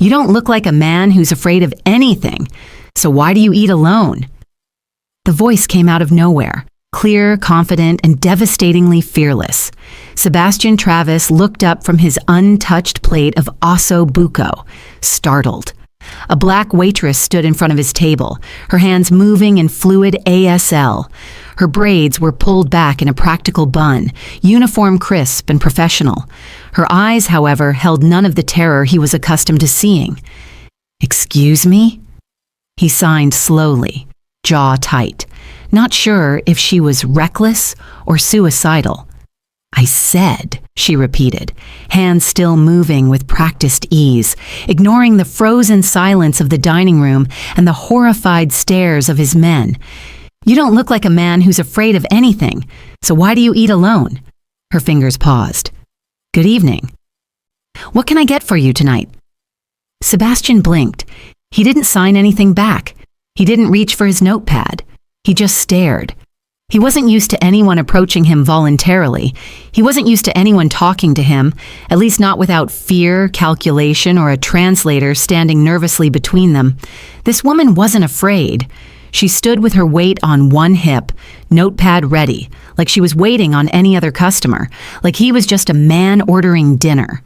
You don't look like a man who's afraid of anything, so why do you eat alone?" The voice came out of nowhere, clear, confident, and devastatingly fearless. Sebastian Travis looked up from his untouched plate of osso buco, startled. A black waitress stood in front of his table, her hands moving in fluid ASL. Her braids were pulled back in a practical bun, uniform crisp and professional. Her eyes, however, held none of the terror he was accustomed to seeing. "Excuse me?" He signed slowly, jaw tight, not sure if she was reckless or suicidal. "I said," she repeated, hands still moving with practiced ease, ignoring the frozen silence of the dining room and the horrified stares of his men. "You don't look like a man who's afraid of anything, so why do you eat alone?" Her fingers paused. "Good evening. What can I get for you tonight?" Sebastian blinked. He didn't sign anything back. He didn't reach for his notepad. He just stared. He wasn't used to anyone approaching him voluntarily. He wasn't used to anyone talking to him, at least not without fear, calculation, or a translator standing nervously between them. This woman wasn't afraid. She stood with her weight on one hip, notepad ready, like she was waiting on any other customer, like he was just a man ordering dinner.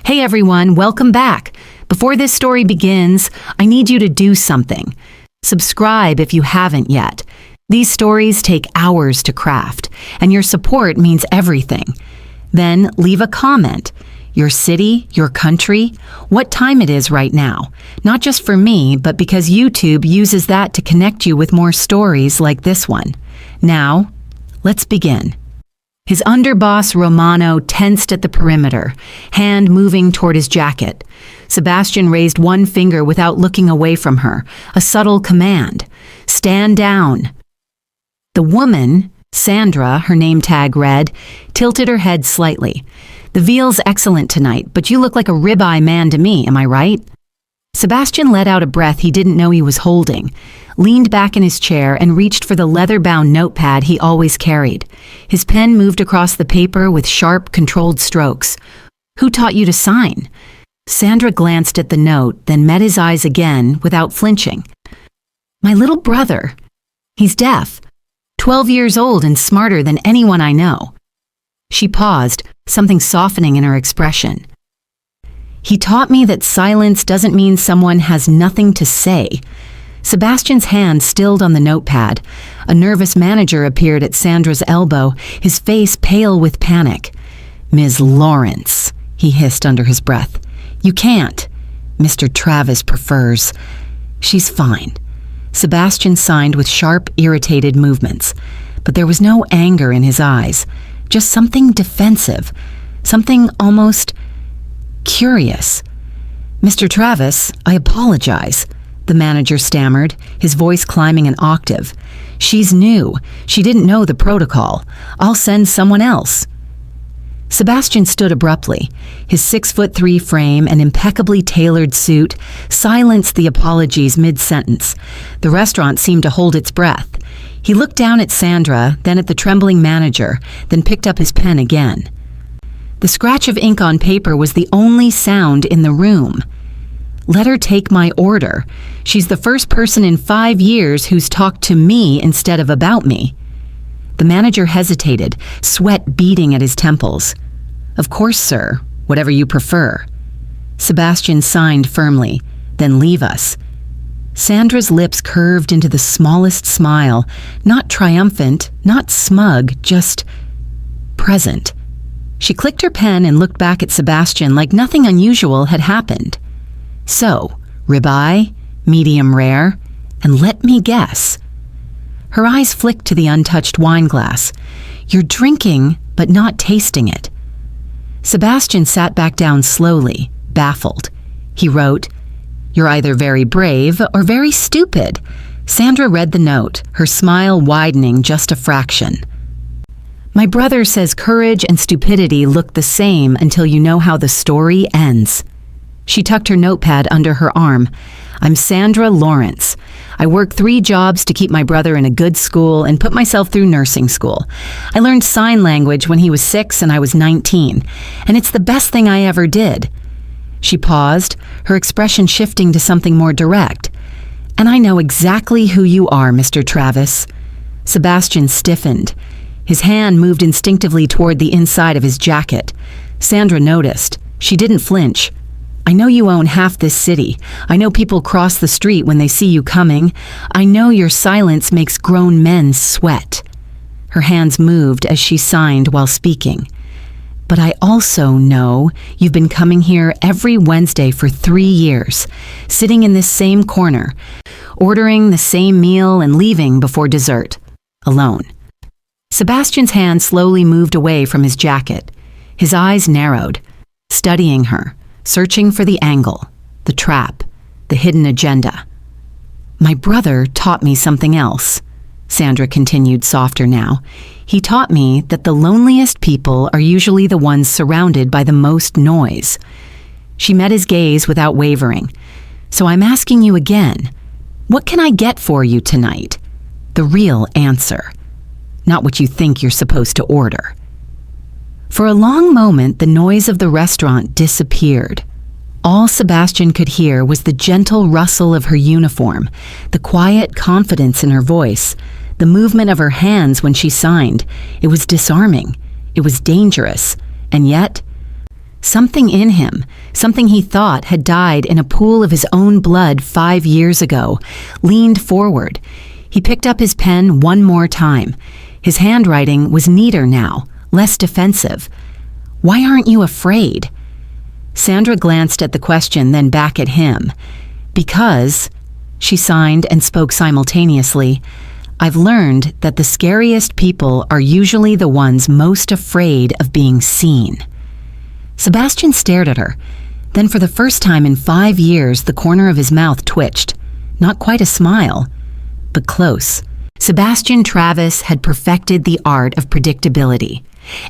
"Hey everyone, welcome back. Before this story begins, I need you to do something. Subscribe if you haven't yet. These stories take hours to craft, and your support means everything. Then leave a comment. Your city, your country, what time it is right now. Not just for me, but because YouTube uses that to connect you with more stories like this one. Now, let's begin." His underboss Romano tensed at the perimeter, hand moving toward his jacket. Sebastian raised one finger without looking away from her, a subtle command. "Stand down." The woman, Sandra, her name tag read, tilted her head slightly. "The veal's excellent tonight, but you look like a ribeye man to me, am I right?" Sebastian let out a breath he didn't know he was holding, leaned back in his chair and reached for the leather-bound notepad he always carried. His pen moved across the paper with sharp, controlled strokes. "Who taught you to sign?" Sandra glanced at the note, then met his eyes again without flinching. "My little brother. He's deaf. 12 years old and smarter than anyone I know." She paused, something softening in her expression. "He taught me that silence doesn't mean someone has nothing to say." Sebastian's hand stilled on the notepad. A nervous manager appeared at Sandra's elbow, his face pale with panic. "Ms. Lawrence," he hissed under his breath. "You can't. Mr. Travis prefers." "She's fine." Sebastian signed with sharp, irritated movements, but there was no anger in his eyes, just something defensive, something almost curious. "Mr. Travis, I apologize," the manager stammered, his voice climbing an octave. "She's new. She didn't know the protocol. I'll send someone else." Sebastian stood abruptly. His 6'3" frame and impeccably tailored suit silenced the apologies mid-sentence. The restaurant seemed to hold its breath. He looked down at Sandra, then at the trembling manager, then picked up his pen again. The scratch of ink on paper was the only sound in the room. "Let her take my order. She's the first person in 5 years who's talked to me instead of about me." The manager hesitated, sweat beading at his temples. "Of course, sir. Whatever you prefer." Sebastian signed firmly. "Then leave us." Sandra's lips curved into the smallest smile, not triumphant, not smug, just present. She clicked her pen and looked back at Sebastian like nothing unusual had happened. "So, ribeye, medium rare, and let me guess." Her eyes flicked to the untouched wine glass. "You're drinking, but not tasting it." Sebastian sat back down slowly, baffled. He wrote, "You're either very brave or very stupid." Sandra read the note, her smile widening just a fraction. "My brother says courage and stupidity look the same until you know how the story ends." She tucked her notepad under her arm. "I'm Sandra Lawrence. I work 3 jobs to keep my brother in a good school and put myself through nursing school. I learned sign language when he was 6 and I was 19, and it's the best thing I ever did." She paused, her expression shifting to something more direct. "And I know exactly who you are, Mr. Travis." Sebastian stiffened. His hand moved instinctively toward the inside of his jacket. Sandra noticed. She didn't flinch. "I know you own half this city. I know people cross the street when they see you coming. I know your silence makes grown men sweat." Her hands moved as she signed while speaking. "But I also know you've been coming here every Wednesday for 3 years, sitting in this same corner, ordering the same meal and leaving before dessert, alone." Sebastian's hand slowly moved away from his jacket. His eyes narrowed, studying her, searching for the angle, the trap, the hidden agenda. "My brother taught me something else," Sandra continued, softer now. "He taught me that the loneliest people are usually the ones surrounded by the most noise." She met his gaze without wavering. "So I'm asking you again, what can I get for you tonight? The real answer, not what you think you're supposed to order." For a long moment, the noise of the restaurant disappeared. All Sebastian could hear was the gentle rustle of her uniform, the quiet confidence in her voice, the movement of her hands when she signed. It was disarming. It was dangerous. And yet, something in him, something he thought had died in a pool of his own blood 5 years ago, leaned forward. He picked up his pen one more time. His handwriting was neater now, less defensive. "Why aren't you afraid?" Sandra glanced at the question, then back at him. "Because," she signed and spoke simultaneously, "I've learned that the scariest people are usually the ones most afraid of being seen." Sebastian stared at her. Then for the first time in 5 years, the corner of his mouth twitched. Not quite a smile, but close. Sebastian Travis had perfected the art of predictability.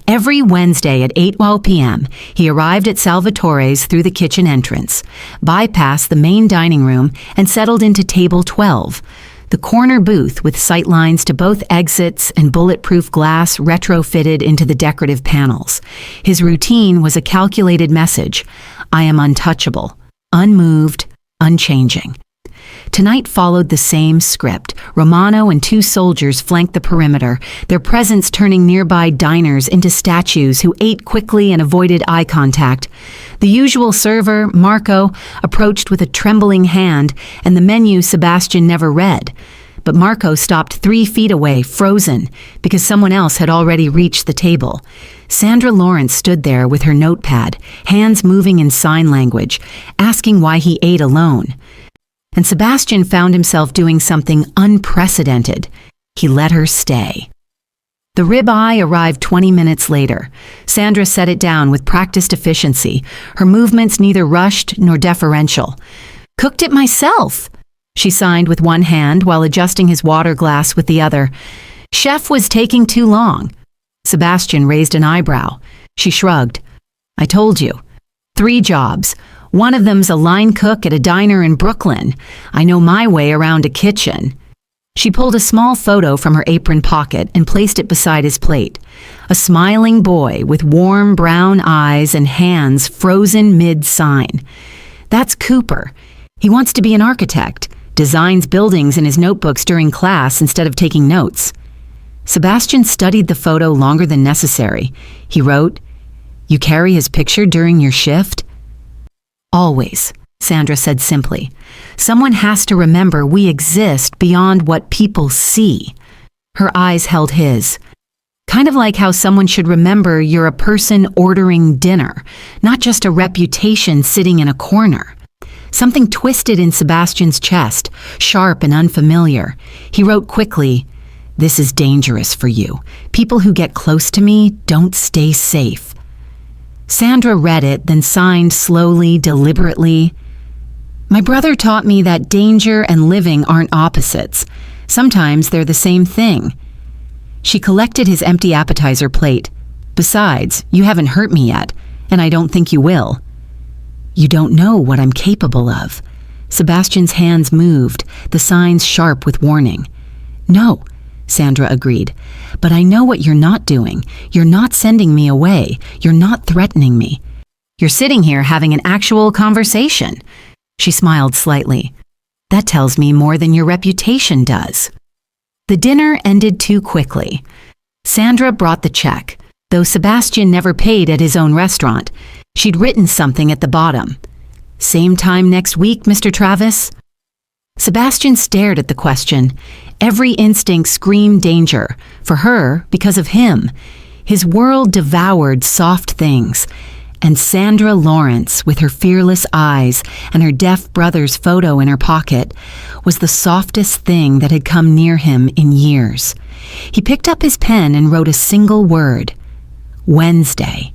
Every Wednesday at 8:12 p.m., he arrived at Salvatore's through the kitchen entrance, bypassed the main dining room, and settled into table 12, the corner booth with sightlines to both exits and bulletproof glass retrofitted into the decorative panels. His routine was a calculated message: "I am untouchable, unmoved, unchanging." Tonight followed the same script. Romano and 2 soldiers flanked the perimeter, their presence turning nearby diners into statues who ate quickly and avoided eye contact. The usual server, Marco, approached with a trembling hand and the menu Sebastian never read. But Marco stopped 3 feet away, frozen, because someone else had already reached the table. Sandra Lawrence stood there with her notepad, hands moving in sign language, asking why he ate alone. And Sebastian found himself doing something unprecedented. He let her stay. The ribeye arrived 20 minutes later. Sandra set it down with practiced efficiency, her movements neither rushed nor deferential. "Cooked it myself," she signed with one hand while adjusting his water glass with the other. "Chef was taking too long." Sebastian raised an eyebrow. She shrugged. "I told you. 3 jobs. One of them's a line cook at a diner in Brooklyn. I know my way around a kitchen." She pulled a small photo from her apron pocket and placed it beside his plate. A smiling boy with warm brown eyes and hands frozen mid-sign. "That's Cooper. He wants to be an architect, designs buildings in his notebooks during class instead of taking notes." Sebastian studied the photo longer than necessary. He wrote, "You carry his picture during your shift?" "Always," Sandra said simply. "Someone has to remember we exist beyond what people see." Her eyes held his. "Kind of like how someone should remember you're a person ordering dinner, not just a reputation sitting in a corner." Something twisted in Sebastian's chest, sharp and unfamiliar. He wrote quickly, "This is dangerous for you. People who get close to me don't stay safe." Sandra read it, then signed slowly, deliberately. "My brother taught me that danger and living aren't opposites. Sometimes they're the same thing." She collected his empty appetizer plate. "Besides, you haven't hurt me yet, and I don't think you will." "You don't know what I'm capable of." Sebastian's hands moved, the signs sharp with warning. "No," Sandra agreed. "But I know what you're not doing. You're not sending me away. You're not threatening me." You're sitting here having an actual conversation." She smiled slightly. "That tells me more than your reputation does." The dinner ended too quickly. Sandra brought the check. Though Sebastian never paid at his own restaurant, she'd written something at the bottom. "Same time next week, Mr. Travis?" Sebastian stared at the question. Every instinct screamed danger. For her, because of him. His world devoured soft things. And Sandra Lawrence, with her fearless eyes and her deaf brother's photo in her pocket, was the softest thing that had come near him in years. He picked up his pen and wrote a single word. Wednesday.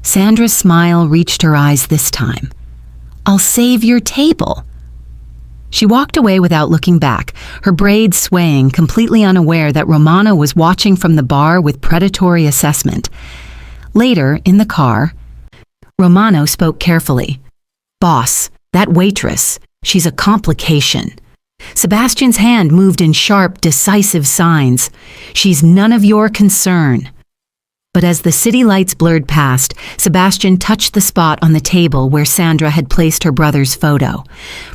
Sandra's smile reached her eyes this time. "I'll save your table." She walked away without looking back, her braids swaying, completely unaware that Romano was watching from the bar with predatory assessment. Later, in the car, Romano spoke carefully. "Boss, that waitress, she's a complication." Sebastian's hand moved in sharp, decisive signs. "She's none of your concern." But as the city lights blurred past, Sebastian touched the spot on the table where Sandra had placed her brother's photo.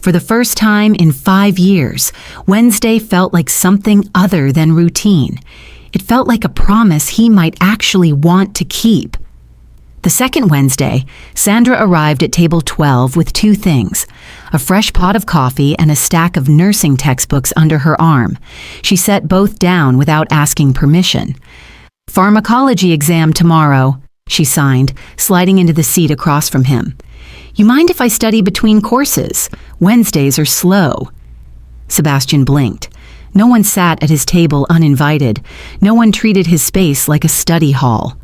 For the first time in 5 years, Wednesday felt like something other than routine. It felt like a promise he might actually want to keep. The second Wednesday, Sandra arrived at table 12 with 2 things: a fresh pot of coffee and a stack of nursing textbooks under her arm. She set both down without asking permission. "Pharmacology exam tomorrow," she signed, sliding into the seat across from him. "You mind if I study between courses? Wednesdays are slow." Sebastian blinked. No one sat at his table uninvited. No one treated his space like a study hall.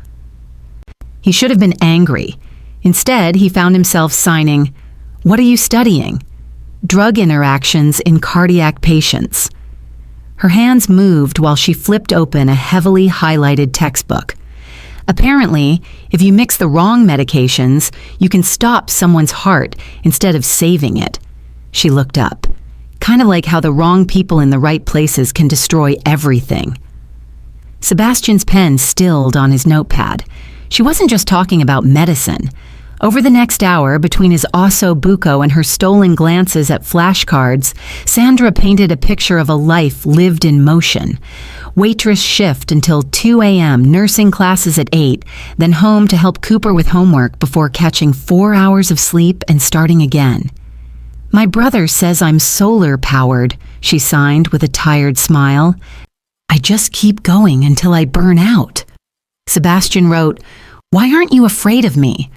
He should have been angry. Instead, he found himself signing, "What are you studying?" "Drug interactions in cardiac patients." Her hands moved while she flipped open a heavily highlighted textbook. Apparently, if you mix the wrong medications, you can stop someone's heart instead of saving it. She looked up. Kind of like how the wrong people in the right places can destroy everything. Sebastian's pen stilled on his notepad. She wasn't just talking about medicine. Over the next hour, between his osso buco and her stolen glances at flashcards, Sandra painted a picture of a life lived in motion. Waitress shift until 2 a.m., nursing classes at 8, then home to help Cooper with homework before catching 4 hours of sleep and starting again. "My brother says I'm solar-powered," she signed with a tired smile. "I just keep going until I burn out." Sebastian wrote, "Why aren't you afraid of me?"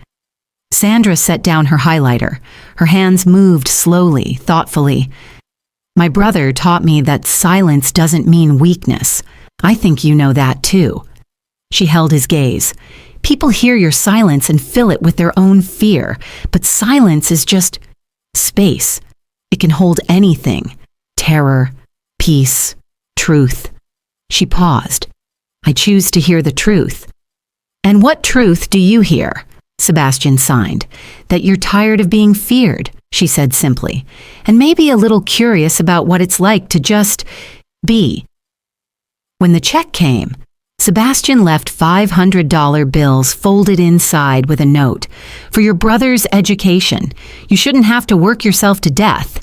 Sandra set down her highlighter. Her hands moved slowly, thoughtfully. "My brother taught me that silence doesn't mean weakness. I think you know that too." She held his gaze. "People hear your silence and fill it with their own fear, but silence is just space. It can hold anything: terror, peace, truth." She paused. "I choose to hear the truth." "And what truth do you hear?" Sebastian signed. "That you're tired of being feared," she said simply, "and maybe a little curious about what it's like to just be." When the check came, Sebastian left $500 bills folded inside with a note. "For your brother's education. You shouldn't have to work yourself to death."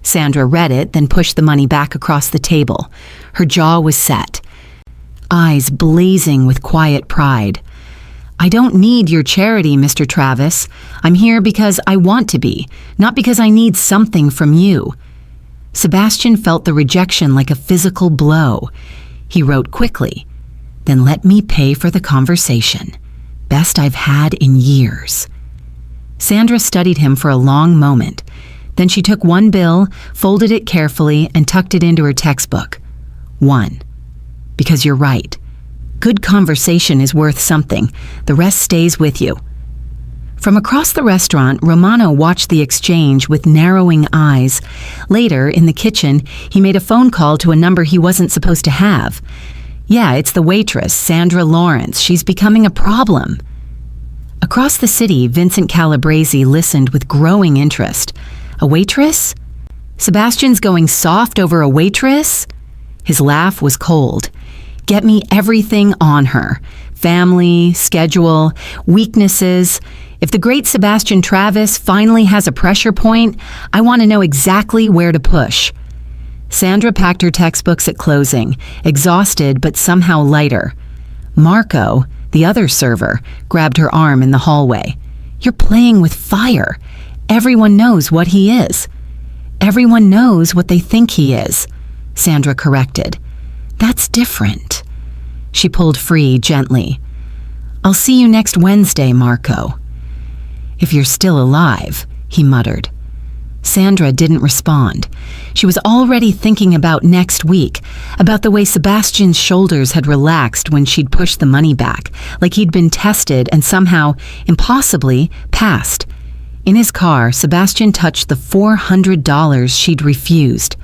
Sandra read it, then pushed the money back across the table. Her jaw was set, eyes blazing with quiet pride. "I don't need your charity, Mr. Travis. I'm here because I want to be, not because I need something from you." Sebastian felt the rejection like a physical blow. He wrote quickly, "Then let me pay for the conversation. Best I've had in years." Sandra studied him for a long moment. Then she took one bill, folded it carefully, and tucked it into her textbook. "1. Because you're right. Good conversation is worth something. The rest stays with you." From across the restaurant, Romano watched the exchange with narrowing eyes. Later, in the kitchen, he made a phone call to a number he wasn't supposed to have. "Yeah, it's the waitress, Sandra Lawrence. She's becoming a problem." Across the city, Vincent Calabrese listened with growing interest. "A waitress? Sebastian's going soft over a waitress?" His laugh was cold. "Get me everything on her. Family, schedule, weaknesses. If the great Sebastian Travis finally has a pressure point, I want to know exactly where to push. Sandra packed her textbooks at closing, exhausted but somehow lighter. Marco, the other server, grabbed her arm in the hallway. You're playing with fire. Everyone knows what he is. Everyone knows what they think he is, Sandra corrected. That's different. She pulled free gently. I'll see you next Wednesday, Marco. If you're still alive, he muttered. Sandra didn't respond. She was already thinking about next week, about the way Sebastian's shoulders had relaxed when she'd pushed the money back, like he'd been tested and somehow, impossibly, passed. In his car, Sebastian touched the $400 she'd refused.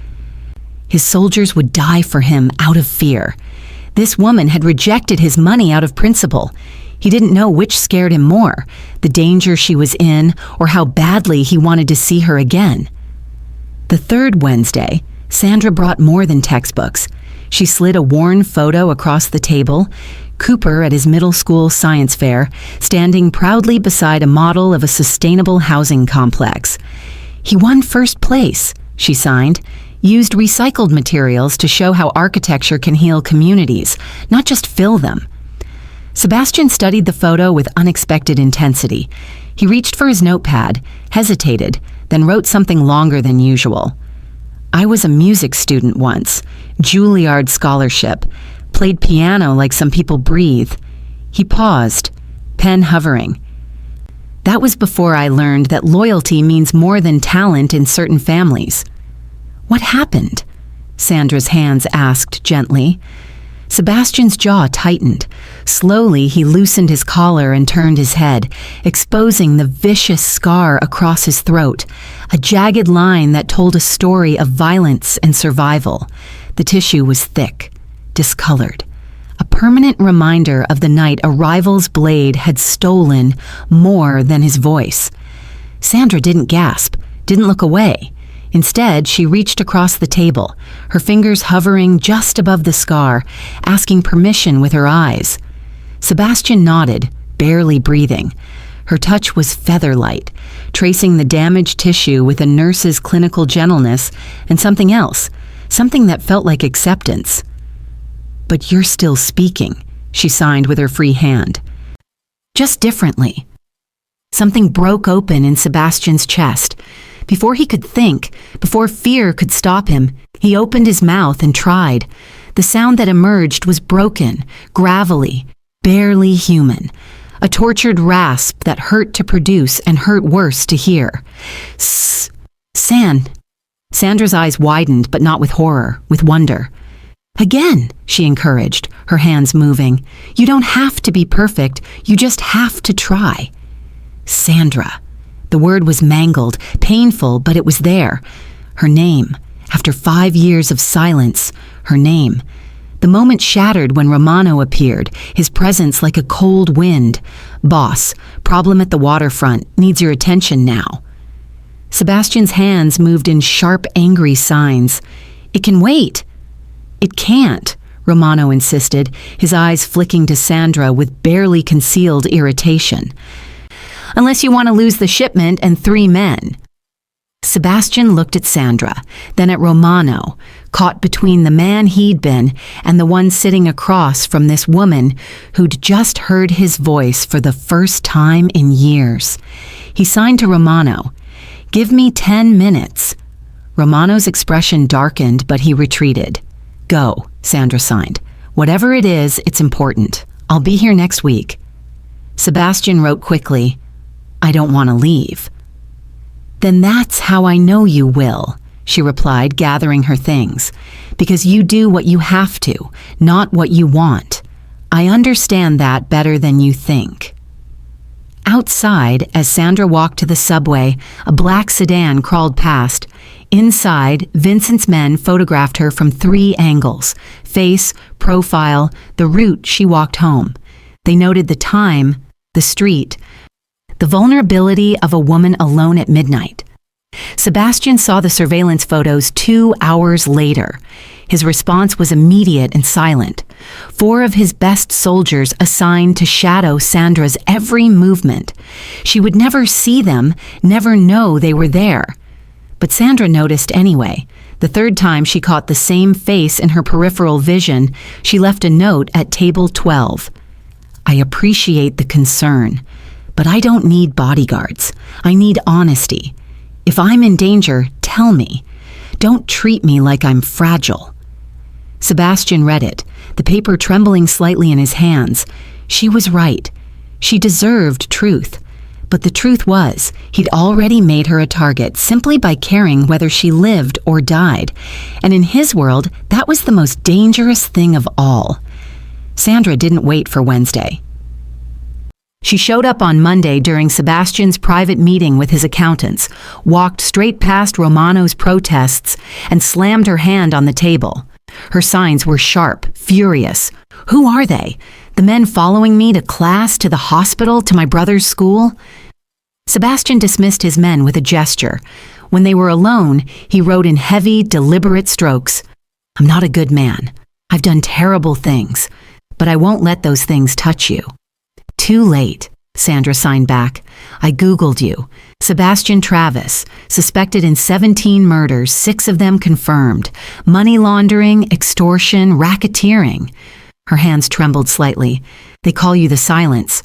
His soldiers would die for him out of fear. This woman had rejected his money out of principle. He didn't know which scared him more, the danger she was in or how badly he wanted to see her again. The third Wednesday, Sandra brought more than textbooks. She slid a worn photo across the table, Cooper at his middle school science fair, standing proudly beside a model of a sustainable housing complex. He won first place, she signed, used recycled materials to show how architecture can heal communities, not just fill them. Sebastian studied the photo with unexpected intensity. He reached for his notepad, hesitated, then wrote something longer than usual. I was a music student once, Juilliard scholarship, played piano like some people breathe. He paused, pen hovering. That was before I learned that loyalty means more than talent in certain families. What happened? Sandra's hands asked gently. Sebastian's jaw tightened. Slowly, he loosened his collar and turned his head, exposing the vicious scar across his throat, a jagged line that told a story of violence and survival. The tissue was thick, discolored, a permanent reminder of the night a rival's blade had stolen more than his voice. Sandra didn't gasp, didn't look away. Instead, she reached across the table, her fingers hovering just above the scar, asking permission with her eyes. Sebastian nodded, barely breathing. Her touch was feather-light, tracing the damaged tissue with a nurse's clinical gentleness and something else, something that felt like acceptance. But you're still speaking, she signed with her free hand. Just differently. Something broke open in Sebastian's chest. Before he could think, before fear could stop him, he opened his mouth and tried. The sound that emerged was broken, gravelly, barely human. A tortured rasp that hurt to produce and hurt worse to hear. Sandra's eyes widened, but not with horror, with wonder. Again, she encouraged, her hands moving. You don't have to be perfect, you just have to try. Sandra. The word was mangled, painful, but it was there. Her name. After 5 years of silence, her name. The moment shattered when Romano appeared, his presence like a cold wind. Boss, problem at the waterfront, needs your attention now. Sebastian's hands moved in sharp, angry signs. It can wait. It can't, Romano insisted, his eyes flicking to Sandra with barely concealed irritation. Unless you want to lose the shipment and 3 men. Sebastian looked at Sandra, then at Romano, caught between the man he'd been and the one sitting across from this woman who'd just heard his voice for the first time in years. He signed to Romano, "Give me 10 minutes." Romano's expression darkened, but he retreated. "Go," Sandra signed. "Whatever it is, it's important. I'll be here next week." Sebastian wrote quickly, "I don't want to leave." "Then that's how I know you will," she replied, gathering her things. "Because you do what you have to, not what you want. I understand that better than you think." Outside, as Sandra walked to the subway, a black sedan crawled past. Inside, Vincent's men photographed her from 3 angles: face, profile, the route she walked home. They noted the time, the street, the vulnerability of a woman alone at midnight. Sebastian saw the surveillance photos too. 2 hours later. His response was immediate and silent. 4 of his best soldiers assigned to shadow Sandra's every movement. She would never see them, never know they were there. But Sandra noticed anyway. The 3rd time she caught the same face in her peripheral vision, she left a note at table 12. I appreciate the concern, but I don't need bodyguards. I need honesty. If I'm in danger, tell me. Don't treat me like I'm fragile. Sebastian read it, the paper trembling slightly in his hands. She was right. She deserved truth. But the truth was, he'd already made her a target simply by caring whether she lived or died. And in his world, that was the most dangerous thing of all. Sandra didn't wait for Wednesday. She showed up on Monday during Sebastian's private meeting with his accountants, walked straight past Romano's protests, and slammed her hand on the table. Her signs were sharp, furious. Who are they? The men following me to class, to the hospital, to my brother's school? Sebastian dismissed his men with a gesture. When they were alone, he wrote in heavy, deliberate strokes, I'm not a good man. I've done terrible things, but I won't let those things touch you. Too late, Sandra signed back. I Googled you. Sebastian Travis, suspected in 17 murders, 6 of them confirmed. Money laundering, extortion, racketeering. Her hands trembled slightly. They call you the Silence.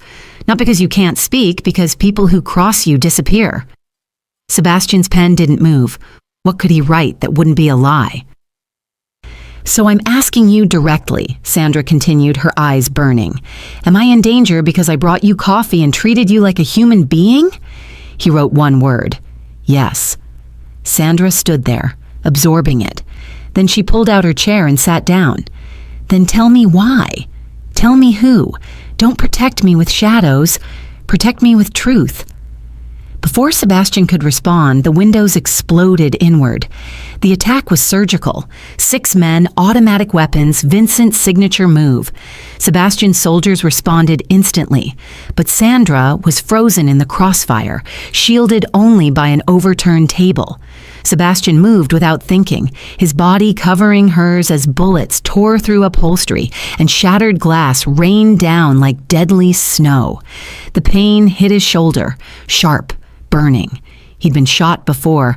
Not because you can't speak, because people who cross you disappear. Sebastian's pen didn't move. What could he write that wouldn't be a lie? So I'm asking you directly, Sandra continued, her eyes burning. Am I in danger because I brought you coffee and treated you like a human being? He wrote one word. Yes. Sandra stood there, absorbing it. Then she pulled out her chair and sat down. Then tell me why. Tell me who. Don't protect me with shadows. Protect me with truth. Before Sebastian could respond, the windows exploded inward. The attack was surgical. 6 men, automatic weapons, Vincent's signature move. Sebastian's soldiers responded instantly, but Sandra was frozen in the crossfire, shielded only by an overturned table. Sebastian moved without thinking, his body covering hers as bullets tore through upholstery and shattered glass rained down like deadly snow. The pain hit his shoulder, sharp, burning. He'd been shot before,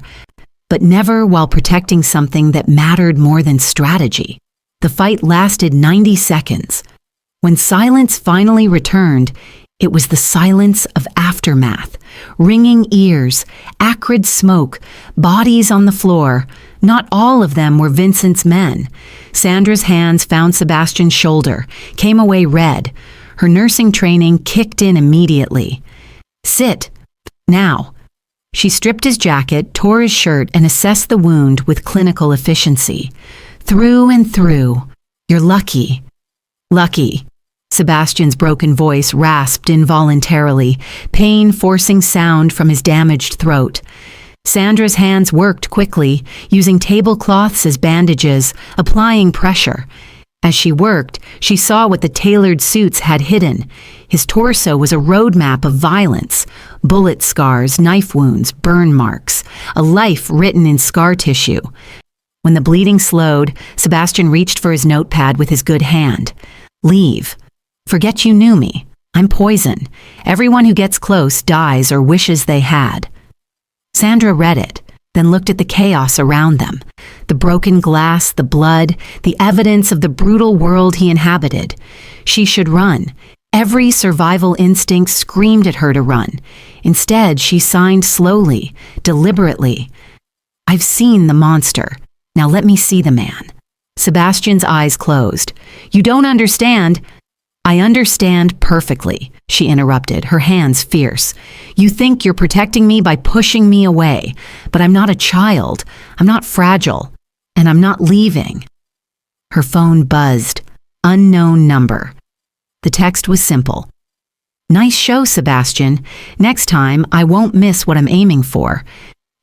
but never while protecting something that mattered more than strategy. The fight lasted 90 seconds. When silence finally returned, it was the silence of aftermath. Ringing ears, acrid smoke, bodies on the floor. Not all of them were Vincent's men. Sandra's hands found Sebastian's shoulder, came away red. Her nursing training kicked in immediately. Sit. Now. She stripped his jacket, tore his shirt, and assessed the wound with clinical efficiency. Through and through. You're lucky. Lucky. Sebastian's broken voice rasped involuntarily, pain forcing sound from his damaged throat. Sandra's hands worked quickly, using tablecloths as bandages, applying pressure. As she worked, she saw what the tailored suits had hidden. His torso was a roadmap of violence. Bullet scars, knife wounds, burn marks. A life written in scar tissue. When the bleeding slowed, Sebastian reached for his notepad with his good hand. Leave. Forget you knew me. I'm poison. Everyone who gets close dies or wishes they had. Sandra read it, then looked at the chaos around them. The broken glass, the blood, the evidence of the brutal world he inhabited. She should run. Every survival instinct screamed at her to run. Instead, she signed slowly, deliberately. I've seen the monster. Now let me see the man. Sebastian's eyes closed. You don't understand. I understand perfectly, she interrupted, her hands fierce. You think you're protecting me by pushing me away, but I'm not a child. I'm not fragile, and I'm not leaving. Her phone buzzed. Unknown number. The text was simple. Nice show, Sebastian. Next time, I won't miss what I'm aiming for.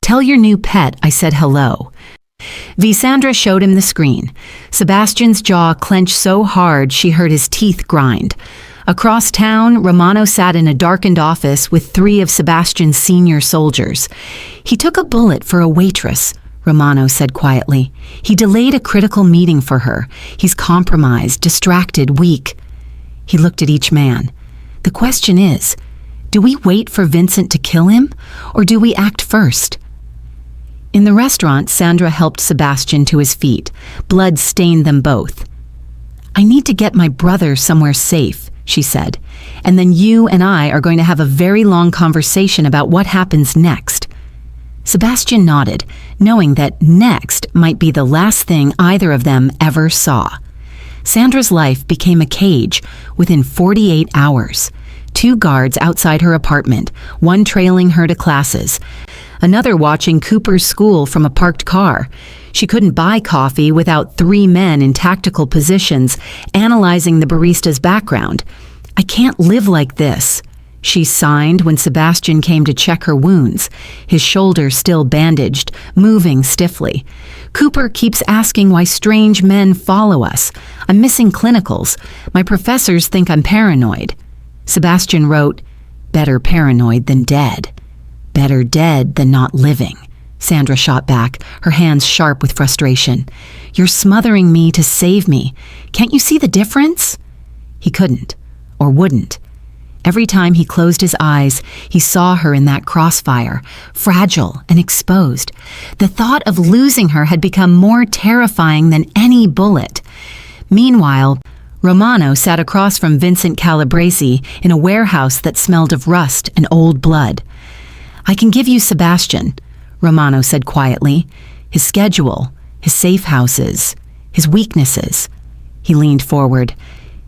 Tell your new pet I said hello. Sandra showed him the screen. Sebastian's jaw clenched so hard she heard his teeth grind. Across town, Romano sat in a darkened office with 3 of Sebastian's senior soldiers. He took a bullet for a waitress, Romano said quietly. He delayed a critical meeting for her. He's compromised, distracted, weak. He looked at each man. The question is, do we wait for Vincent to kill him, or do we act first? In the restaurant, Sandra helped Sebastian to his feet. Blood stained them both. I need to get my brother somewhere safe, she said, and then you and I are going to have a very long conversation about what happens next. Sebastian nodded, knowing that next might be the last thing either of them ever saw. Sandra's life became a cage within 48 hours. 2 guards outside her apartment, one trailing her to classes, another watching Cooper's school from a parked car. She couldn't buy coffee without 3 men in tactical positions analyzing the barista's background. I can't live like this, she signed when Sebastian came to check her wounds, his shoulder still bandaged, moving stiffly. Cooper keeps asking why strange men follow us. I'm missing clinicals. My professors think I'm paranoid. Sebastian wrote, better paranoid than dead. Better dead than not living. Sandra shot back, her hands sharp with frustration. You're smothering me to save me. Can't you see the difference? He couldn't, or wouldn't. Every time he closed his eyes, he saw her in that crossfire, fragile and exposed. The thought of losing her had become more terrifying than any bullet. Meanwhile, Romano sat across from Vincent Calabresi in a warehouse that smelled of rust and old blood. I can give you Sebastian, Romano said quietly. His schedule, his safe houses, his weaknesses. He leaned forward.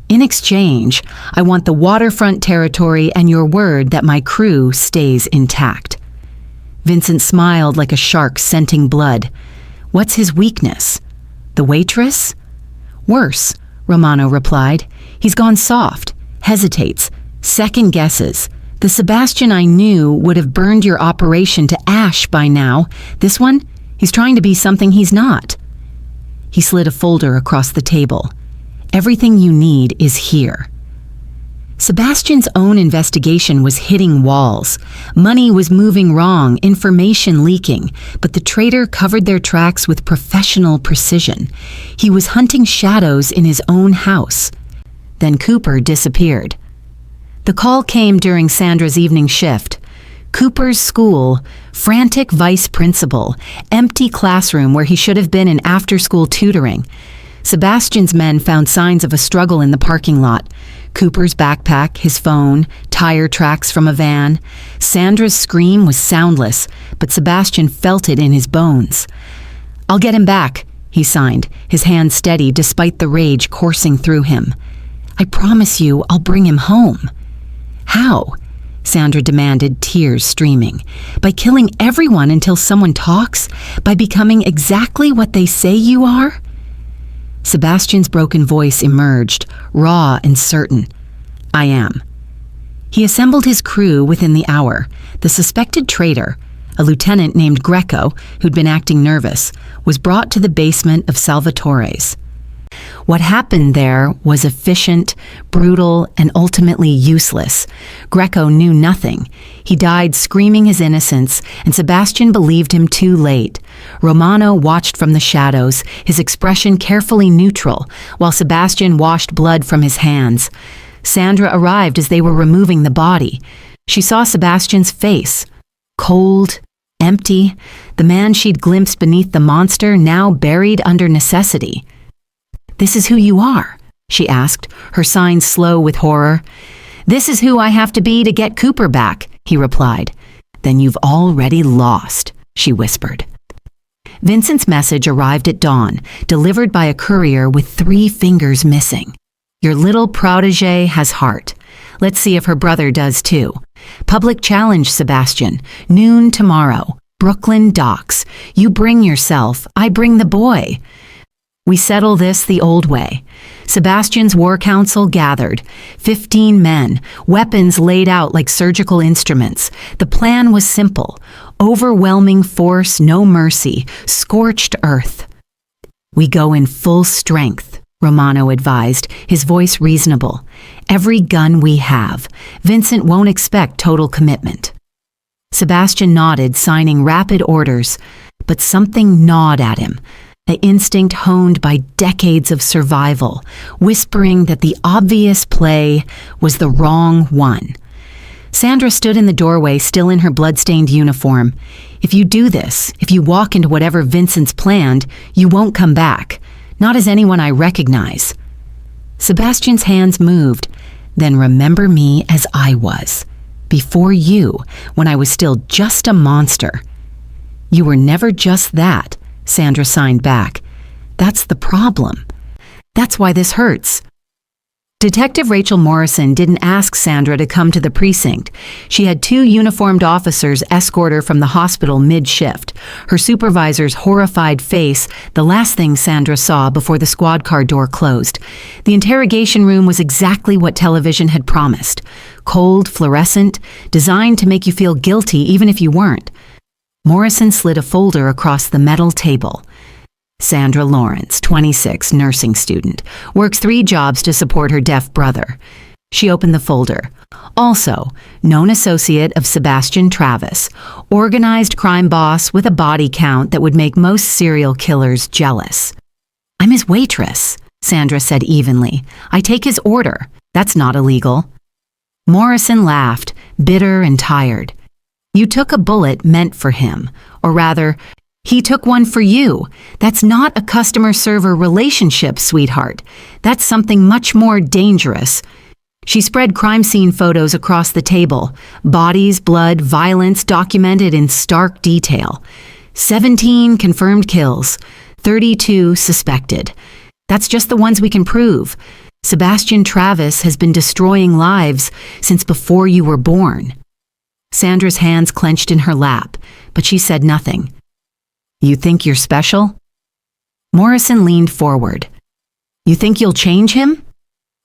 In exchange, I want the waterfront territory and your word that my crew stays intact. Vincent smiled like a shark scenting blood. What's his weakness? The waitress? Worse, Romano replied. He's gone soft, hesitates, second guesses. The Sebastian I knew would have burned your operation to ash by now. This one, he's trying to be something he's not. He slid a folder across the table. Everything you need is here. Sebastian's own investigation was hitting walls. Money was moving wrong, information leaking, but the traitor covered their tracks with professional precision. He was hunting shadows in his own house. Then Cooper disappeared. The call came during Sandra's evening shift. Cooper's school, frantic vice principal, empty classroom where he should have been in after-school tutoring. Sebastian's men found signs of a struggle in the parking lot. Cooper's backpack, his phone, tire tracks from a van. Sandra's scream was soundless, but Sebastian felt it in his bones. I'll get him back, he signed, his hand steady despite the rage coursing through him. I promise you I'll bring him home. How? Sandra demanded, tears streaming. By killing everyone until someone talks? By becoming exactly what they say you are? Sebastian's broken voice emerged, raw and certain. I am. He assembled his crew within the hour. The suspected traitor, a lieutenant named Greco, who'd been acting nervous, was brought to the basement of Salvatore's. What happened there was efficient, brutal, and ultimately useless. Greco knew nothing. He died screaming his innocence, and Sebastian believed him too late. Romano watched from the shadows, his expression carefully neutral, while Sebastian washed blood from his hands. Sandra arrived as they were removing the body. She saw Sebastian's face, cold, empty, the man she'd glimpsed beneath the monster now buried under necessity. This is who you are, she asked, her signs slow with horror. This is who I have to be to get Cooper back, he replied. Then you've already lost, she whispered. Vincent's message arrived at dawn, delivered by a courier with 3 fingers missing. Your little protégé has heart. Let's see if her brother does too. Public challenge, Sebastian. Noon tomorrow. Brooklyn docks. You bring yourself, I bring the boy. We settle this the old way. Sebastian's war council gathered. 15 men, weapons laid out like surgical instruments. The plan was simple. Overwhelming force, no mercy, scorched earth. We go in full strength, Romano advised, his voice reasonable. Every gun we have. Vincent won't expect total commitment. Sebastian nodded, signing rapid orders. but something gnawed at him, an instinct honed by decades of survival, whispering that the obvious play was the wrong one. Sandra stood in the doorway, still in her blood-stained uniform. If you do this, if you walk into whatever Vincent's planned, you won't come back. Not as anyone I recognize. Sebastian's hands moved. Then remember me as I was. Before you, when I was still just a monster. You were never just that, Sandra signed back. That's the problem. That's why this hurts. Detective Rachel Morrison didn't ask Sandra to come to the precinct. She had 2 uniformed officers escort her from the hospital mid-shift. Her supervisor's horrified face, the last thing Sandra saw before the squad car door closed. The interrogation room was exactly what television had promised. Cold, fluorescent, designed to make you feel guilty even if you weren't. Morrison slid a folder across the metal table. Sandra Lawrence, 26, nursing student, works 3 jobs to support her deaf brother. She opened the folder. Also, known associate of Sebastian Travis, organized crime boss with a body count that would make most serial killers jealous. I'm his waitress, Sandra said evenly. I take his order. That's not illegal. Morrison laughed, bitter and tired. You took a bullet meant for him, or rather, he took one for you. That's not a customer-server relationship, sweetheart. That's something much more dangerous. She spread crime scene photos across the table. Bodies, blood, violence documented in stark detail. 17 confirmed kills. 32 suspected. That's just the ones we can prove. Sebastian Travis has been destroying lives since before you were born. Sandra's hands clenched in her lap, but she said nothing. You think you're special? Morrison leaned forward. You think you'll change him?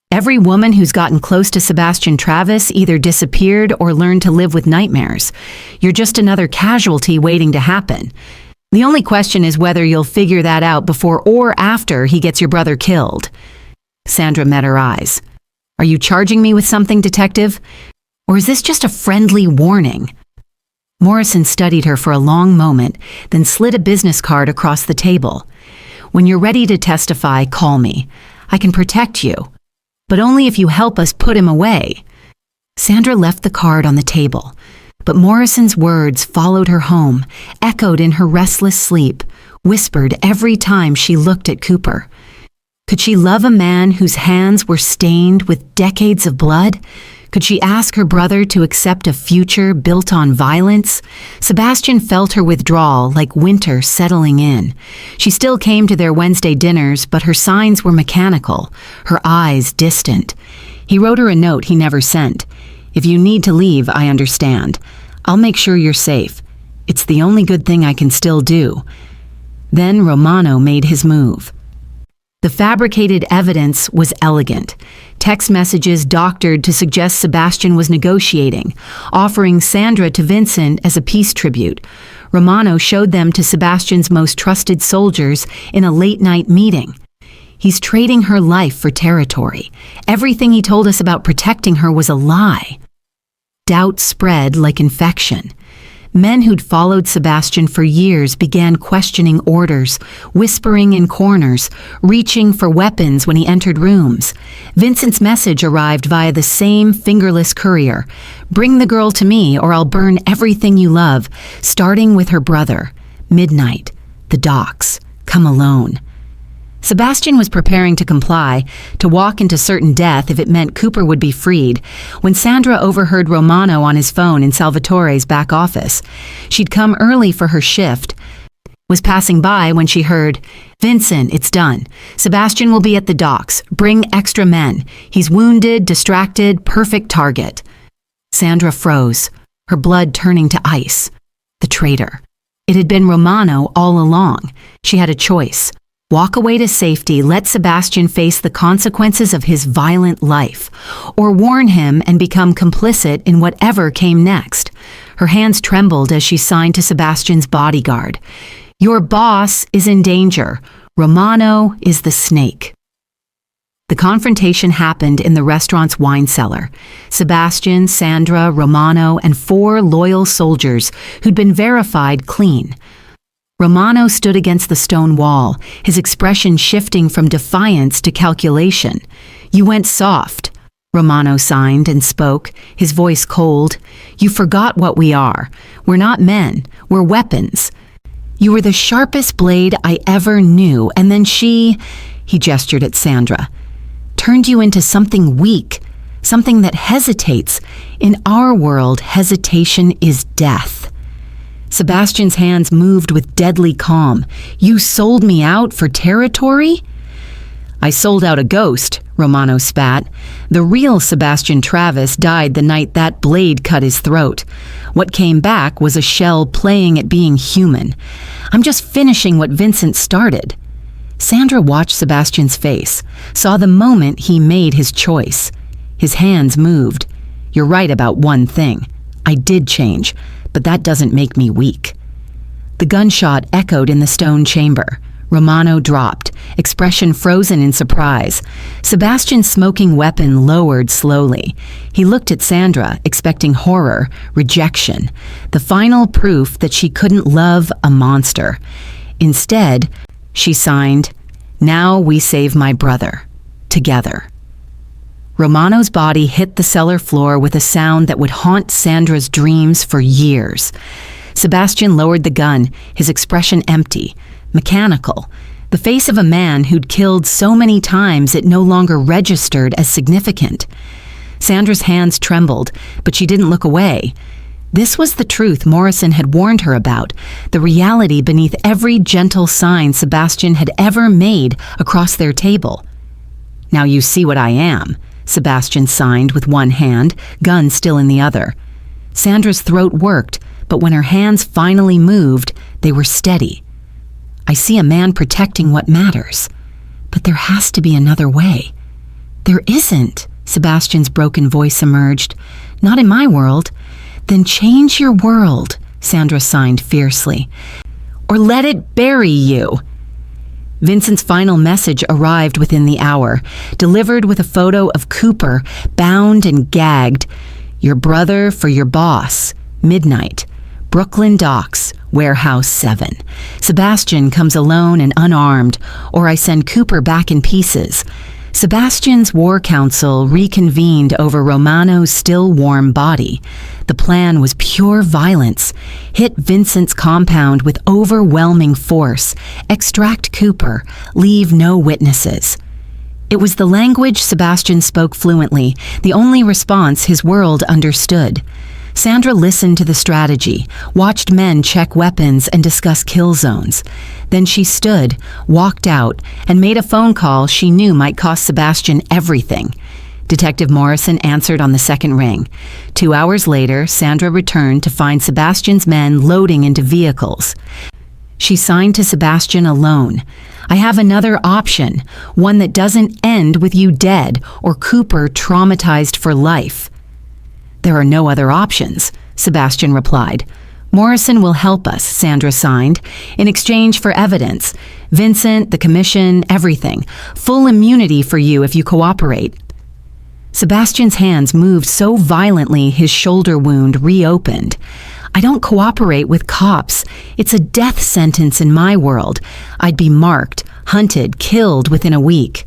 Every woman who's gotten close to Sebastian Travis either disappeared or learned to live with nightmares. You're just another casualty waiting to happen. The only question is whether you'll figure that out before or after he gets your brother killed. Sandra met her eyes. Are you charging me with something, detective? Or is this just a friendly warning? Morrison studied her for a long moment, then slid a business card across the table. When you're ready to testify, call me. I can protect you, but only if you help us put him away. Sandra left the card on the table, but Morrison's words followed her home, echoed in her restless sleep, whispered every time she looked at Cooper. Could she love a man whose hands were stained with decades of blood? Could she ask her brother to accept a future built on violence? Sebastian felt her withdrawal like winter settling in. She still came to their Wednesday dinners, but her signs were mechanical, her eyes distant. He wrote her a note he never sent. If you need to leave, I understand. I'll make sure you're safe. It's the only good thing I can still do. Then Romano made his move. The fabricated evidence was elegant. Text messages doctored to suggest Sebastian was negotiating, offering Sandra to Vincent as a peace tribute. Romano showed them to Sebastian's most trusted soldiers in a late-night meeting. He's trading her life for territory. Everything he told us about protecting her was a lie. Doubt spread like infection. Men who'd followed Sebastian for years began questioning orders, whispering in corners, reaching for weapons when he entered rooms. Vincent's message arrived via the same fingerless courier. Bring the girl to me or I'll burn everything you love, starting with her brother. Midnight. The docks. Come alone. Sebastian was preparing to comply, to walk into certain death if it meant Cooper would be freed, when Sandra overheard Romano on his phone in Salvatore's back office. She'd come early for her shift, was passing by when she heard, Vincent, it's done. Sebastian will be at the docks. Bring extra men. He's wounded, distracted, perfect target. Sandra froze, her blood turning to ice. The traitor. It had been Romano all along. She had a choice. Walk away to safety, let Sebastian face the consequences of his violent life, or warn him and become complicit in whatever came next. Her hands trembled as she signed to Sebastian's bodyguard. Your boss is in danger. Romano is the snake. The confrontation happened in the restaurant's wine cellar. Sebastian, Sandra, Romano, and 4 loyal soldiers who'd been verified clean. Romano stood against the stone wall, his expression shifting from defiance to calculation. "You went soft," Romano signed and spoke, his voice cold. "You forgot what we are. We're not men, we're weapons. You were the sharpest blade I ever knew, and then he gestured at Sandra, turned you into something weak, something that hesitates. In our world, hesitation is death." Sebastian's hands moved with deadly calm. "You sold me out for territory?" "I sold out a ghost," Romano spat. "The real Sebastian Travis died the night that blade cut his throat. What came back was a shell playing at being human. I'm just finishing what Vincent started." Sandra watched Sebastian's face, saw the moment he made his choice. His hands moved. "You're right about one thing. I did change, but that doesn't make me weak." The gunshot echoed in the stone chamber. Romano dropped, expression frozen in surprise. Sebastian's smoking weapon lowered slowly. He looked at Sandra, expecting horror, rejection, the final proof that she couldn't love a monster. Instead, she signed, "Now we save my brother. Together." Romano's body hit the cellar floor with a sound that would haunt Sandra's dreams for years. Sebastian lowered the gun, his expression empty, mechanical, the face of a man who'd killed so many times it no longer registered as significant. Sandra's hands trembled, but she didn't look away. This was the truth Morrison had warned her about, the reality beneath every gentle sign Sebastian had ever made across their table. "Now you see what I am," Sebastian signed with one hand, gun still in the other. Sandra's throat worked, but when her hands finally moved, they were steady. "I see a man protecting what matters. But there has to be another way." "There isn't," Sebastian's broken voice emerged. "Not in my world." "Then change your world," Sandra signed fiercely. "Or let it bury you." Vincent's final message arrived within the hour, delivered with a photo of Cooper, bound and gagged. "Your brother for your boss. Midnight. Brooklyn Docks, Warehouse 7. Sebastian comes alone and unarmed, or I send Cooper back in pieces." Sebastian's war council reconvened over Romano's still warm body. The plan was pure violence. Hit Vincent's compound with overwhelming force. Extract Cooper. Leave no witnesses. It was the language Sebastian spoke fluently, the only response his world understood. Sandra listened to the strategy, watched men check weapons and discuss kill zones. Then she stood, walked out, and made a phone call she knew might cost Sebastian everything. Detective Morrison answered on the second ring. 2 hours later, Sandra returned to find Sebastian's men loading into vehicles. She signed to Sebastian alone. "I have another option, one that doesn't end with you dead or Cooper traumatized for life." "There are no other options," Sebastian replied. "Morrison will help us," Sandra signed, "in exchange for evidence. Vincent, the commission, everything. Full immunity for you if you cooperate." Sebastian's hands moved so violently his shoulder wound reopened. "I don't cooperate with cops. It's a death sentence in my world. I'd be marked, hunted, killed within a week."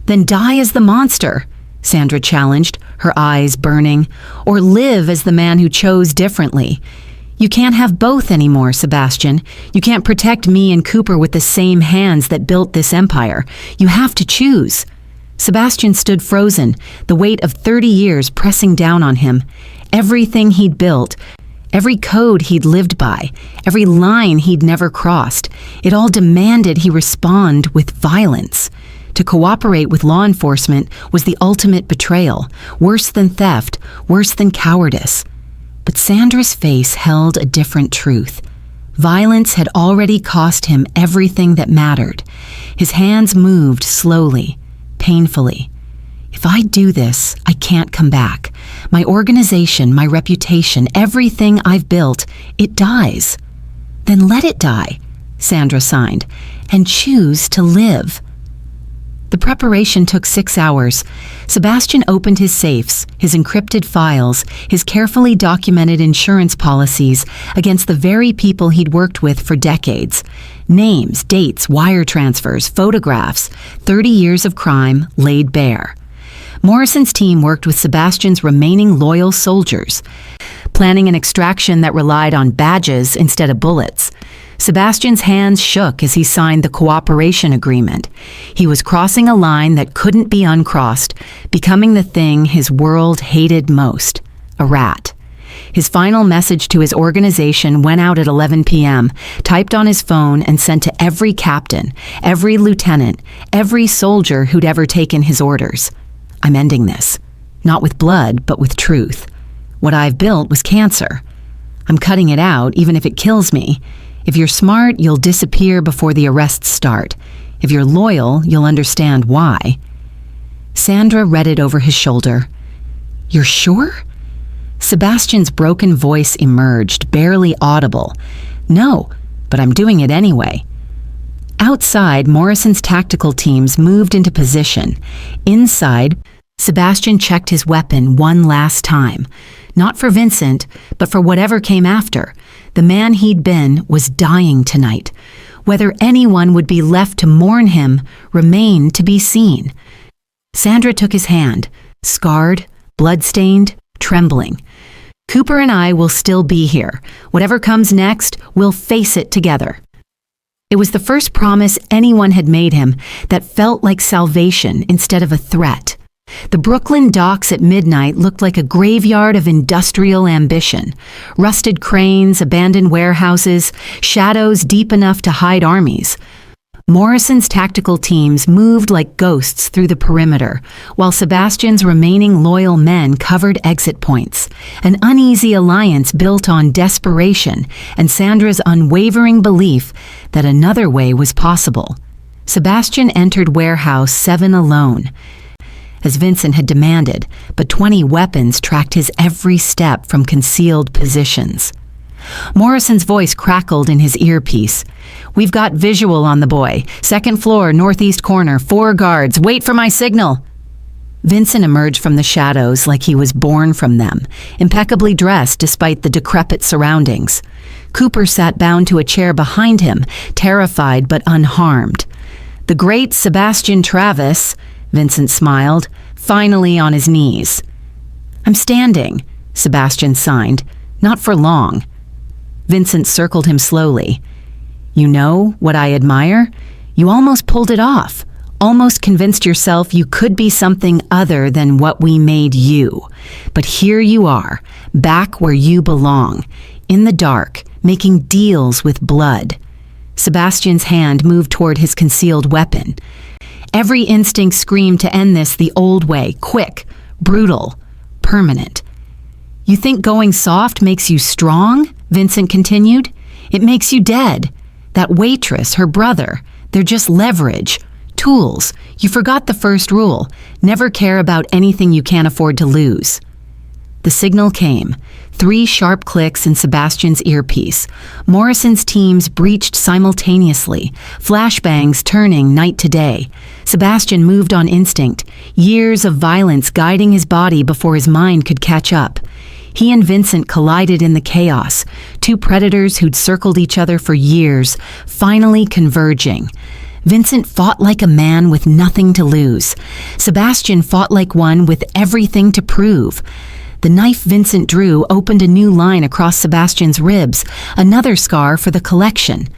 "Then die as the monster," Sandra challenged, her eyes burning, "or live as the man who chose differently. You can't have both anymore, Sebastian. You can't protect me and Cooper with the same hands that built this empire. You have to choose." Sebastian stood frozen, the weight of 30 years pressing down on him. Everything he'd built, every code he'd lived by, every line he'd never crossed, it all demanded he respond with violence. To cooperate with law enforcement was the ultimate betrayal, worse than theft, worse than cowardice. But Sandra's face held a different truth. Violence had already cost him everything that mattered. His hands moved slowly, painfully. "If I do this, I can't come back. My organization, my reputation, everything I've built, it dies." "Then let it die," Sandra signed, "and choose to live." The preparation took 6 hours. Sebastian opened his safes, his encrypted files, his carefully documented insurance policies against the very people he'd worked with for decades. Names, dates, wire transfers, photographs, 30 years of crime laid bare. Morrison's team worked with Sebastian's remaining loyal soldiers, planning an extraction that relied on badges instead of bullets. Sebastian's hands shook as he signed the cooperation agreement. He was crossing a line that couldn't be uncrossed, becoming the thing his world hated most, a rat. His final message to his organization went out at 11 p.m., typed on his phone and sent to every captain, every lieutenant, every soldier who'd ever taken his orders. I'm ending this. Not with blood, but with truth. What I've built was cancer. I'm cutting it out, even if it kills me. If you're smart, you'll disappear before the arrests start. If you're loyal, you'll understand why. Sandra read it over his shoulder. You're sure? Sebastian's broken voice emerged, barely audible. No, but I'm doing it anyway. Outside, Morrison's tactical teams moved into position. Inside, Sebastian checked his weapon one last time. Not for Vincent, but for whatever came after. The man he'd been was dying tonight. Whether anyone would be left to mourn him remained to be seen. Sandra took his hand, scarred, blood-stained, trembling. Cooper and I will still be here. Whatever comes next, we'll face it together. It was the first promise anyone had made him that felt like salvation instead of a threat. The Brooklyn docks at midnight looked like a graveyard of industrial ambition. Rusted cranes, abandoned warehouses, shadows deep enough to hide armies. Morrison's tactical teams moved like ghosts through the perimeter, while Sebastian's remaining loyal men covered exit points. An uneasy alliance built on desperation and Sandra's unwavering belief that another way was possible. Sebastian entered Warehouse 7 alone, as Vincent had demanded, but 20 weapons tracked his every step from concealed positions. Morrison's voice crackled in his earpiece. We've got visual on the boy. 2nd floor, northeast corner, 4 guards. Wait for my signal. Vincent emerged from the shadows like he was born from them, impeccably dressed despite the decrepit surroundings. Cooper sat bound to a chair behind him, terrified but unharmed. The great Sebastian Travis, Vincent smiled, finally on his knees. I'm standing, Sebastian signed. Not for long. Vincent circled him slowly. You know what I admire? You almost pulled it off. Almost convinced yourself you could be something other than what we made you. But here you are, back where you belong, in the dark, making deals with blood. Sebastian's hand moved toward his concealed weapon. Every instinct screamed to end this the old way, quick, brutal, permanent. You think going soft makes you strong? Vincent continued. It makes you dead. That waitress, her brother, they're just leverage, tools. You forgot the first rule. Never care about anything you can't afford to lose. The signal came. 3 sharp clicks in Sebastian's earpiece. Morrison's teams breached simultaneously, flashbangs turning night to day. Sebastian moved on instinct, years of violence guiding his body before his mind could catch up. He and Vincent collided in the chaos, 2 predators who'd circled each other for years, finally converging. Vincent fought like a man with nothing to lose. Sebastian fought like one with everything to prove. The knife Vincent drew opened a new line across Sebastian's ribs, another scar for the collection.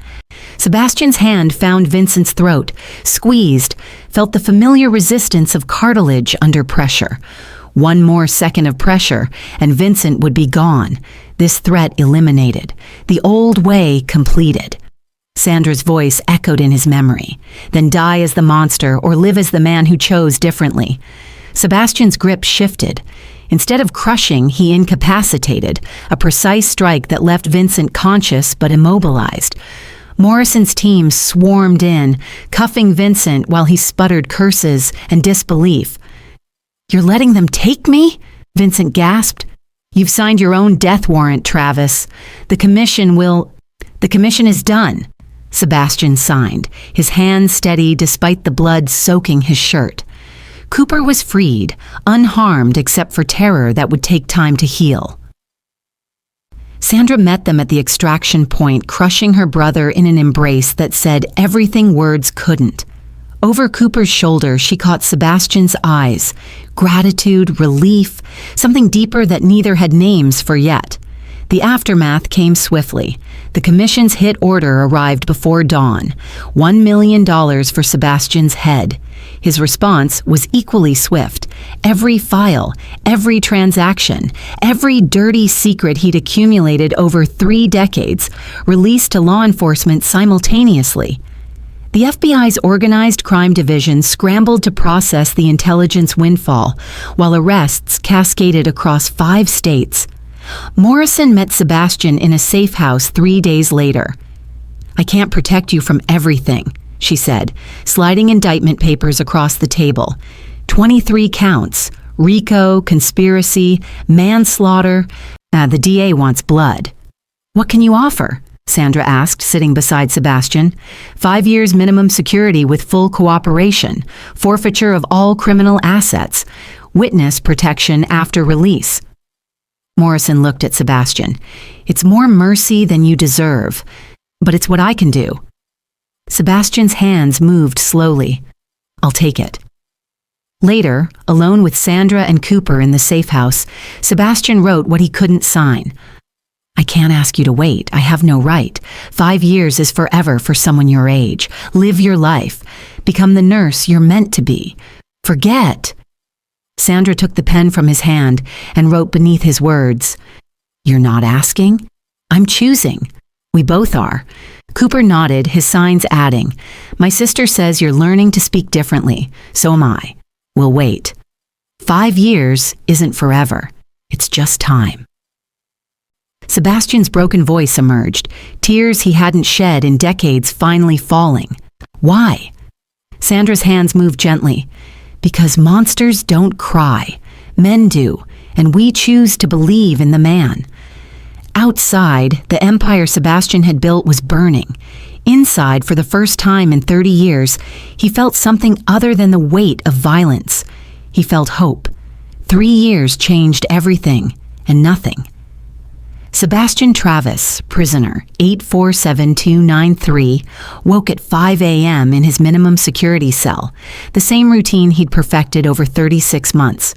Sebastian's hand found Vincent's throat, squeezed, felt the familiar resistance of cartilage under pressure. 1 more second of pressure, and Vincent would be gone. This threat eliminated. The old way completed. Sandra's voice echoed in his memory. Then die as the monster or live as the man who chose differently. Sebastian's grip shifted. Instead of crushing, he incapacitated, a precise strike that left Vincent conscious but immobilized. Morrison's team swarmed in, cuffing Vincent while he sputtered curses and disbelief. You're letting them take me? Vincent gasped. You've signed your own death warrant, Travis. The commission is done. Sebastian signed, his hand steady despite the blood soaking his shirt. Cooper was freed, unharmed except for terror that would take time to heal. Sandra met them at the extraction point, crushing her brother in an embrace that said everything words couldn't. Over Cooper's shoulder, she caught Sebastian's eyes, gratitude, relief, something deeper that neither had names for yet. The aftermath came swiftly. The commission's hit order arrived before dawn, $1 million for Sebastian's head. His response was equally swift. Every file, every transaction, every dirty secret he'd accumulated over 3 decades, released to law enforcement simultaneously. The FBI's Organized Crime Division scrambled to process the intelligence windfall, while arrests cascaded across 5 states. Morrison met Sebastian in a safe house 3 days later. "I can't protect you from everything," she said, sliding indictment papers across the table. 23 counts: RICO, conspiracy, manslaughter. The DA wants blood. "What can you offer?" Sandra asked, sitting beside Sebastian. 5 years minimum security with full cooperation, forfeiture of all criminal assets, witness protection after release. Morrison looked at Sebastian. "It's more mercy than you deserve, but it's what I can do." Sebastian's hands moved slowly. "I'll take it." Later, alone with Sandra and Cooper in the safe house, Sebastian wrote what he couldn't sign. "I can't ask you to wait. I have no right. 5 years is forever for someone your age. Live your life. Become the nurse you're meant to be. Forget." Sandra took the pen from his hand and wrote beneath his words, "You're not asking? I'm choosing. We both are." Cooper nodded, his signs adding, "My sister says you're learning to speak differently. So am I. We'll wait. 5 years isn't forever. It's just time." Sebastian's broken voice emerged, tears he hadn't shed in decades finally falling. "Why?" Sandra's hands moved gently. "Because monsters don't cry. Men do, and we choose to believe in the man." Outside, the empire Sebastian had built was burning. Inside, for the first time in 30 years, he felt something other than the weight of violence. He felt hope. 3 years changed everything, and nothing. Sebastian Travis, prisoner 847293, woke at 5 a.m. in his minimum security cell, the same routine he'd perfected over 36 months.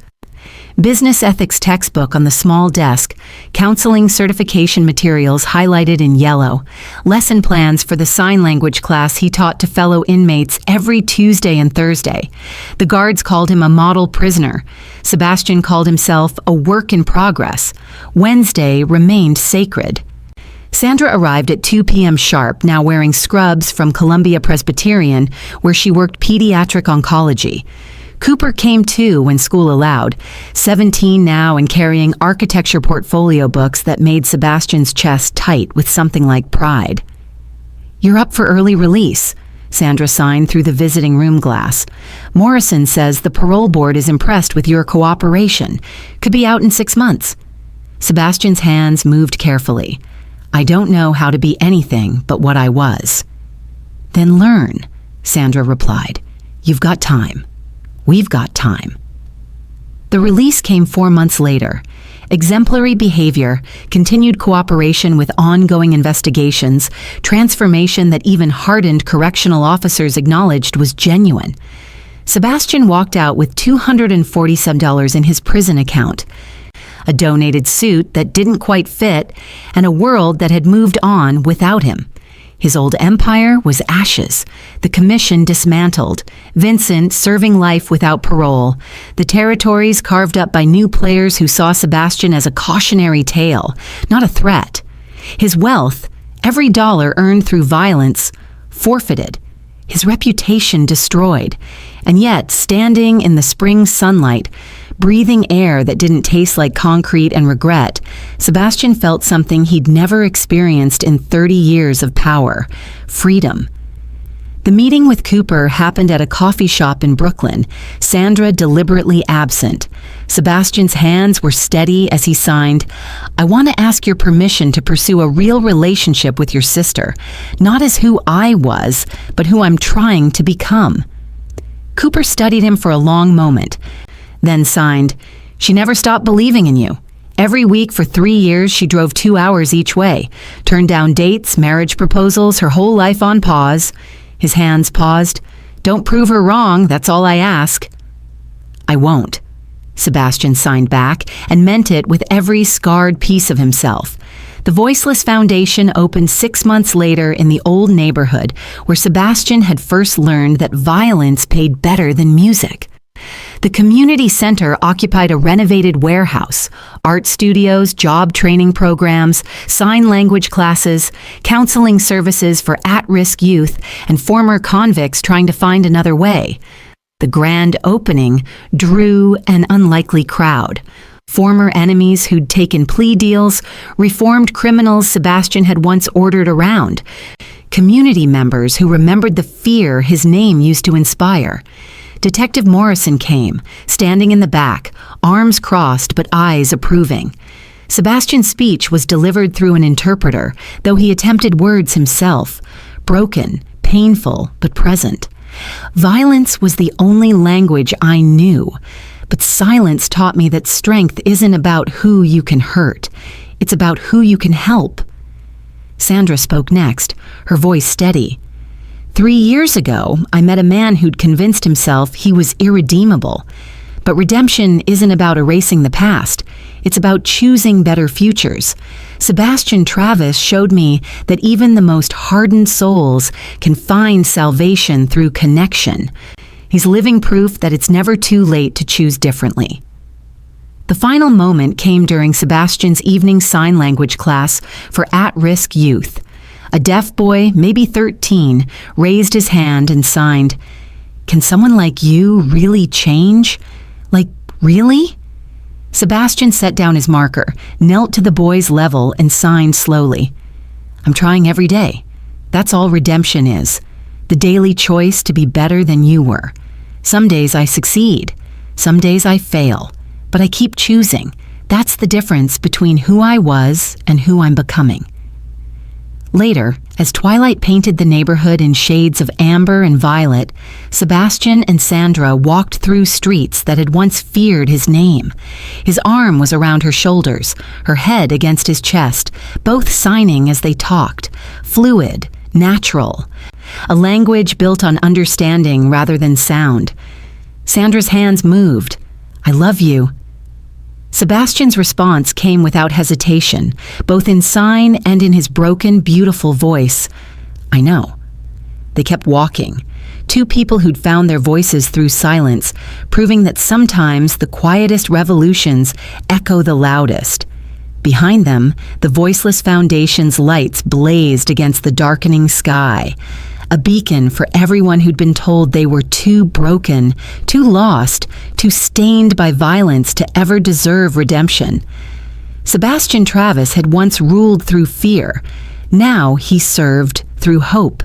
Business ethics textbook on the small desk, counseling certification materials highlighted in yellow, lesson plans for the sign language class he taught to fellow inmates every Tuesday and Thursday. The guards called him a model prisoner. Sebastian called himself a work in progress. Wednesday remained sacred. Sandra arrived at 2 p.m. sharp, now wearing scrubs from Columbia Presbyterian, where she worked pediatric oncology. Cooper came too when school allowed, 17 now and carrying architecture portfolio books that made Sebastian's chest tight with something like pride. "You're up for early release," Sandra signed through the visiting room glass. "Morrison says the parole board is impressed with your cooperation. Could be out in 6 months." Sebastian's hands moved carefully. "I don't know how to be anything but what I was." "Then learn," Sandra replied. "You've got time. We've got time." The release came 4 months later. Exemplary behavior, continued cooperation with ongoing investigations, transformation that even hardened correctional officers acknowledged was genuine. Sebastian walked out with $247 in his prison account, a donated suit that didn't quite fit, and a world that had moved on without him. His old empire was ashes, the commission dismantled, Vincent serving life without parole, the territories carved up by new players who saw Sebastian as a cautionary tale, not a threat. His wealth, every dollar earned through violence, forfeited, his reputation destroyed, and yet standing in the spring sunlight, breathing air that didn't taste like concrete and regret, Sebastian felt something he'd never experienced in 30 years of power: freedom. The meeting with Cooper happened at a coffee shop in Brooklyn, Sandra deliberately absent. Sebastian's hands were steady as he signed, "I want to ask your permission to pursue a real relationship with your sister, not as who I was, but who I'm trying to become." Cooper studied him for a long moment, then signed, "She never stopped believing in you. Every week for 3 years, she drove 2 hours each way, turned down dates, marriage proposals, her whole life on pause." His hands paused. "Don't prove her wrong, that's all I ask." "I won't," Sebastian signed back, and meant it with every scarred piece of himself. The Voiceless Foundation opened 6 months later in the old neighborhood where Sebastian had first learned that violence paid better than music. The community center occupied a renovated warehouse, art studios, job training programs, sign language classes, counseling services for at-risk youth and former convicts trying to find another way. The grand opening drew an unlikely crowd. Former enemies who'd taken plea deals, reformed criminals Sebastian had once ordered around, community members who remembered the fear his name used to inspire. Detective Morrison came, standing in the back, arms crossed but eyes approving. Sebastian's speech was delivered through an interpreter, though he attempted words himself, broken, painful, but present. Violence was the only language I knew, but silence taught me that strength isn't about who you can hurt. It's about who you can help. Sandra spoke next, her voice steady. 3 years ago, I met a man who'd convinced himself he was irredeemable. But redemption isn't about erasing the past. It's about choosing better futures. Sebastian Travis showed me that even the most hardened souls can find salvation through connection. He's living proof that it's never too late to choose differently. The final moment came during Sebastian's evening sign language class for at-risk youth. A deaf boy, maybe 13, raised his hand and signed, "Can someone like you really change? Like, really?" Sebastian set down his marker, knelt to the boy's level, and signed slowly. "I'm trying every day. That's all redemption is. The daily choice to be better than you were. Some days I succeed. Some days I fail. But I keep choosing. That's the difference between who I was and who I'm becoming." Later, as twilight painted the neighborhood in shades of amber and violet, Sebastian and Sandra walked through streets that had once feared his name. His arm was around her shoulders, her head against his chest, both signing as they talked, fluid, natural, a language built on understanding rather than sound. Sandra's hands moved. "I love you." Sebastian's response came without hesitation, both in sign and in his broken, beautiful voice. "I know." They kept walking, two people who'd found their voices through silence, proving that sometimes the quietest revolutions echo the loudest. Behind them, the Voiceless Foundation's lights blazed against the darkening sky, a beacon for everyone who'd been told they were too broken, too lost, too stained by violence to ever deserve redemption. Sebastian Travis had once ruled through fear. Now he served through hope.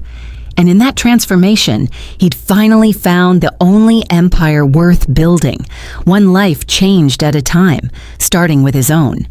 And in that transformation, he'd finally found the only empire worth building, one life changed at a time, starting with his own.